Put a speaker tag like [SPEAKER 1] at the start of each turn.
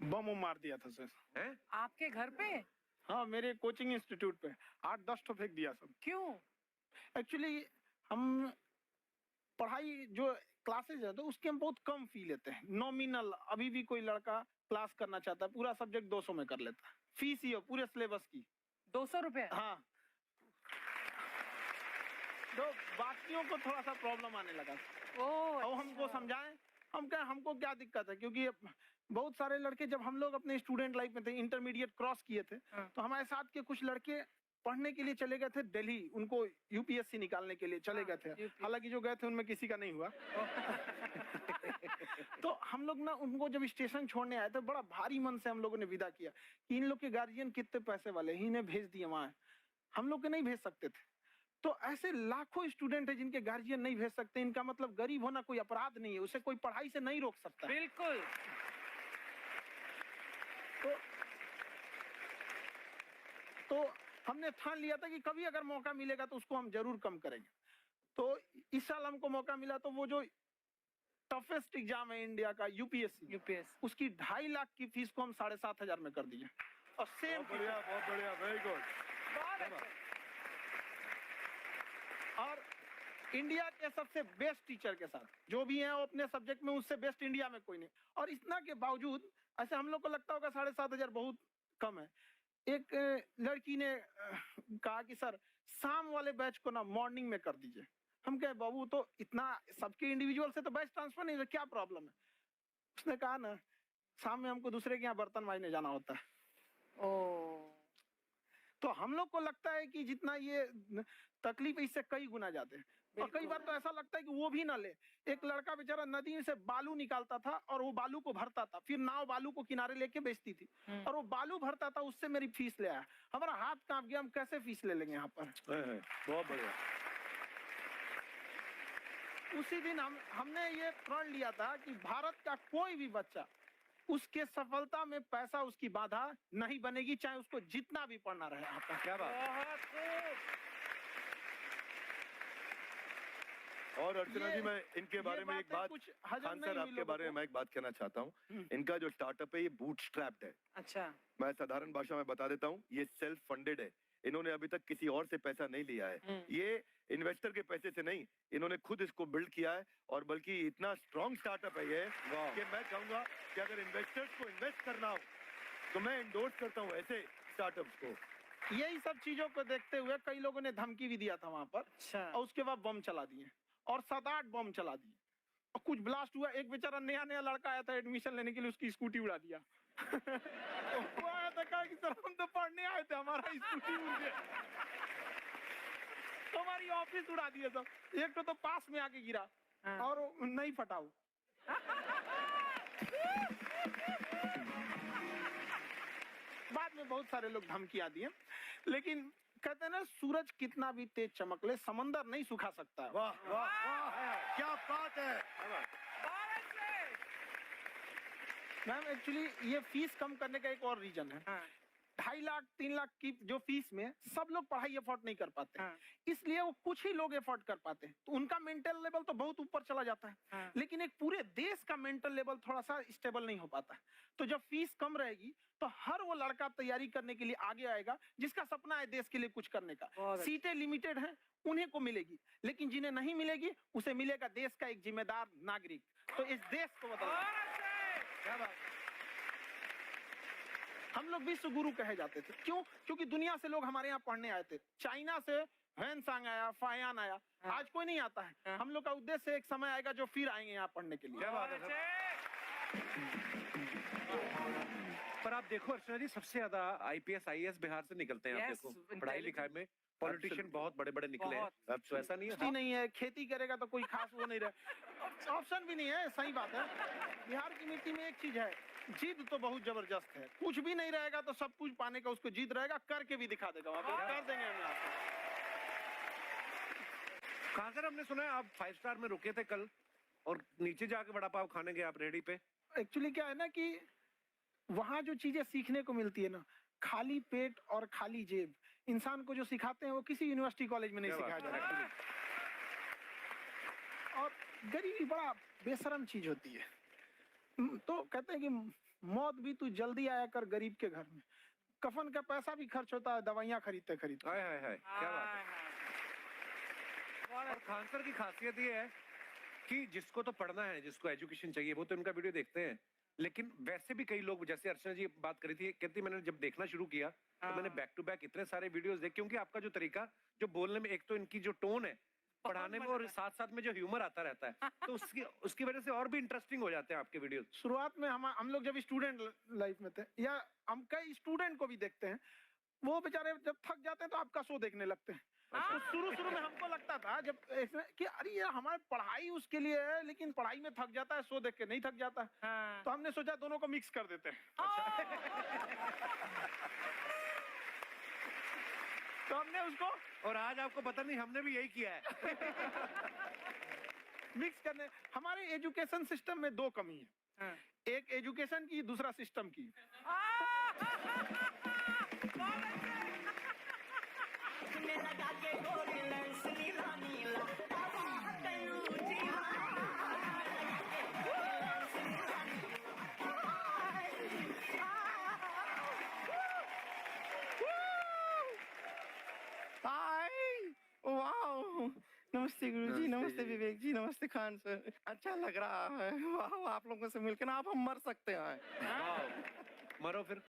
[SPEAKER 1] बम मार दिया था सर।
[SPEAKER 2] हैं?
[SPEAKER 3] आपके घर पे?
[SPEAKER 1] हाँ, मेरे कोचिंग इंस्टीट्यूट पे 8-10 तो फेंक दिया सब।
[SPEAKER 3] क्यों?
[SPEAKER 1] एक्चुअली हम पढ़ाई जो क्लासेज है तो उसके हम बहुत कम फी लेते हैं, नॉमिनल। अभी भी कोई लड़का क्लास करना चाहता है, पूरा सब्जेक्ट 200 में कर लेता है, फीस ही है पूरे सिलेबस की
[SPEAKER 3] 200 रुपए?
[SPEAKER 1] हाँ, तो बाकियों को थोड़ा सा प्रॉब्लम आने लगा और हमको समझाएं, हम क्या, हमको क्या दिक्कत है, क्योंकि बहुत सारे लड़के जब हम लोग अपने स्टूडेंट लाइफ में थे, इंटरमीडिएट क्रॉस किए थे, तो हमारे साथ के कुछ लड़के पढ़ने के लिए चले गए थे दिल्ली, उनको यूपीएससी निकालने के लिए चले गए थे। हालांकि जो गए थे उनमें किसी का नहीं हुआ। तो हम लोग ना उनको जब स्टेशन छोड़ने आए थे, बड़ा भारी मन से हम लोगों ने विदा किया कि इन लोग के गार्जियन कितने पैसे वाले, इन्हें भेज दिए वहां, हम लोग के नहीं भेज सकते थे। तो ऐसे लाखों स्टूडेंट है जिनके गार्जियन नहीं भेज सकते। इनका मतलब गरीब होना कोई अपराध नहीं है, उसे कोई पढ़ाई से नहीं रोक सकता।
[SPEAKER 3] बिल्कुल।
[SPEAKER 1] तो हमने ठान लिया था कि कभी अगर मौका मिलेगा तो उसको हम जरूर कम करेंगे। तो इस साल हमको मौका मिला, तो वो जो टफेस्ट एग्जाम है इंडिया का, यूपीएससी, उसकी 2.5 लाख की फीस को हम 7,500 में कर दिए। और सेम,
[SPEAKER 2] बहुत बढ़िया, वेरी गुड।
[SPEAKER 1] और इंडिया के सबसे बेस्ट टीचर के साथ जो भी हैं वो अपने सब्जेक्ट में उससे बेस्ट इंडिया में कोई नहीं। और इतना के बावजूद ऐसे हम लोग को लगता होगा 7,500 बहुत कम है। एक लड़की ने कहा कि सर शाम वाले बैच को ना मॉर्निंग में कर दीजिए। हम कहे बाबू तो इतना सबके इंडिविजुअल से तो बैच ट्रांसफर नहीं है, क्या प्रॉब्लम है? उसने कहा ना शाम में हमको दूसरे के यहाँ बर्तन मांजने जाना होता है। तो हम लोग को लगता है कि जितना ये तकलीफ इससे कई गुना ज्यादा है। और कई बार तो ऐसा लगता है कि वो भी ना ले। एक लड़का बेचारा नदी से बालू निकालता था और वो बालू को भरता था, फिर नाव बालू को किनारे लेके बेचती थी और वो बालू भरता था, उससे मेरी फीस ले आया। हमारा हाथ कांप गया, हम कैसे फीस ले लेंगे यहाँ पर।
[SPEAKER 2] बहुत बढ़िया।
[SPEAKER 1] उसी दिन हमने ये प्रण लिया था कि भारत का कोई भी बच्चा उसके सफलता में पैसा उसकी बाधा नहीं बनेगी, चाहे उसको जितना भी पढ़ना रहे। आपका
[SPEAKER 2] क्या बात। और अर्चना जी, मैं इनके बारे में एक बात, खान सर आपके बारे में मैं एक बात कहना चाहता हूँ। इनका जो स्टार्टअप है ये बूटस्ट्रैप्ड है।
[SPEAKER 3] अच्छा।
[SPEAKER 2] मैं साधारण भाषा में बता देता हूँ, ये सेल्फ फंडेड है। इन्होंने अभी तक किसी और से पैसा नहीं लिया है, ये इन्वेस्टर के पैसे से नहीं, इन्होंने खुद इसको बिल्ड किया है। और बल्कि इतना स्ट्रॉन्ग स्टार्टअप है ये कि मैं कहूंगा कि अगर इन्वेस्टर्स को इन्वेस्ट करना हो तो मैं इंडोर्स करता हूँ ऐसे स्टार्टअप्स को।
[SPEAKER 1] यही सब चीजों को देखते हुए कई लोगों ने धमकी भी दिया था वहां पर। अच्छा। और उसके बाद बम चला दिए और 7-8 बम चला दिए और कुछ ब्लास्ट हुआ। एक बेचारा नया नया लड़का आया था एडमिशन लेने के लिए, उसकी स्कूटी उड़ा दिया। वो आया था, कहा कि सर हम तो पढ़ने आए थे, हमारा स्कूटी उड़ गया। तो हमारी ऑफिस उड़ा दिया सब। एक तो पास में आके गिरा और नहीं फटा वो। बाद में बहुत सारे लोग धमकियां दिए, लेकिन कहते हैं ना सूरज कितना भी तेज चमक ले समंदर नहीं सुखा सकता।
[SPEAKER 2] वाह वाह वाह, क्या बात है।
[SPEAKER 1] मैम एक्चुअली ये फीस कम करने का एक और रीजन है। 2.5 लाख 3 लाख की जो फीस में सब लोग पढ़ाई एफोर्ड नहीं कर पाते, इसलिए वो कुछ ही लोग एफोर्ड कर पाते हैं। तो उनका मेंटल लेवल तो बहुत ऊपर चला जाता है, लेकिन एक पूरे देश का मेंटल लेवल थोड़ा सा स्टेबल नहीं हो पाता। तो जब फीस कम रहेगी तो हर वो लड़का तैयारी करने के लिए आगे आएगा जिसका सपना है देश के लिए कुछ करने का। सीटें लिमिटेड हैं, उन्हीं को मिलेगी, लेकिन जिन्हें नहीं मिलेगी उसे मिलेगा देश का एक जिम्मेदार नागरिक। तो इस देश को क्या बात। हम लोग विश्व गुरु कहे जाते थे, क्यों? क्योंकि दुनिया से लोग हमारे यहाँ पढ़ने आए थे। चाइना से ह्वेनसांग आया, फायान आया, आज कोई नहीं आता है। हम लोग का उद्देश्य एक समय आएगा जो फिर आएंगे यहाँ पढ़ने के लिए।
[SPEAKER 2] क्या बात है। पर आप देखो अर्चना जी, सबसे ज्यादा आईपीएस आईएएस बिहार से निकलते हैं। आप देखो पढ़ाई लिखाई में पॉलिटिशियन बहुत बड़े बड़े निकले हैं। अब तो ऐसा नहीं है,
[SPEAKER 1] नहीं है, खेती करेगा तो कोई खास वो नहीं रहे, ऑप्शन भी नहीं है। सही बात है। बिहार की मिट्टी में एक चीज है, जिद तो बहुत जबरदस्त है। कुछ भी नहीं रहेगा तो सब कुछ पाने का उसको जिद रहेगा, करके भी दिखा देगा। कर देंगे हम यहाँ पे।
[SPEAKER 2] कहाँ सर, हमने सुना है आप 5 स्टार में रुके थे कल और नीचे जाके वड़ा पाव खाने गए आप रेडी पे।
[SPEAKER 1] एक्चुअली क्या है ना कि वहाँ जो चीजें सीखने को मिलती है ना, खाली पेट और खाली जेब इंसान को जो सिखाते हैं वो किसी यूनिवर्सिटी कॉलेज में नहीं सिखाया जा रहा। और गरीबी बड़ा बेशरम चीज होती है। तो कहते हैं कि मौत भी तू जल्दी आया कर गरीब के घर में। कफन का पैसा भी खर्च होता है दवाइयाँ खरीदते खरीदते।
[SPEAKER 3] हाय हाय हाय, क्या बात है। और खान सर की खासियत ये है कि जिसको तो पढ़ना है, जिसको एजुकेशन चाहिए, वो तो इनका वीडियो देखते हैं, लेकिन वैसे भी कई लोग, जैसे अर्चना जी बात करी थी, कहती मैंने जब देखना शुरू किया तो मैंने बैक टू बैक इतने सारे वीडियोस देखे, क्योंकि आपका जो तरीका जो बोलने में, एक तो इनकी जो टोन है पढ़ाने में, और साथ साथ में जो ह्यूमर आता रहता है, तो उसकी वजह से और भी इंटरेस्टिंग हो जाते हैं आपके वीडियोस।
[SPEAKER 1] शुरुआत में हम लोग जब स्टूडेंट लाइफ में थे, या हम कई स्टूडेंट को भी देखते हैं, वो बेचारे जब थक जाते हैं तो आपका शो देखने लगते हैं। तो शुरू में हमको लगता था जब इसमें कि अरे ये हमारी पढ़ाई उसके लिए है, लेकिन पढ़ाई में थक जाता है, शो देख के नहीं थक जाता है। तो हमने सोचा दोनों को मिक्स कर देते हैं। तो हमने उसको,
[SPEAKER 3] और आज आपको पता नहीं, हमने भी यही किया है।
[SPEAKER 1] मिक्स करने। हमारे एजुकेशन सिस्टम में दो कमी है, एक एजुकेशन की, दूसरा सिस्टम की।
[SPEAKER 4] हाय, वाओ, नमस्ते गुरुजी, नमस्ते विवेक जी, नमस्ते खान सर। अच्छा लग रहा है, वाह, आप लोगों से मिलकर ना अब हम मर सकते हैं।
[SPEAKER 3] वाह, मरो फिर।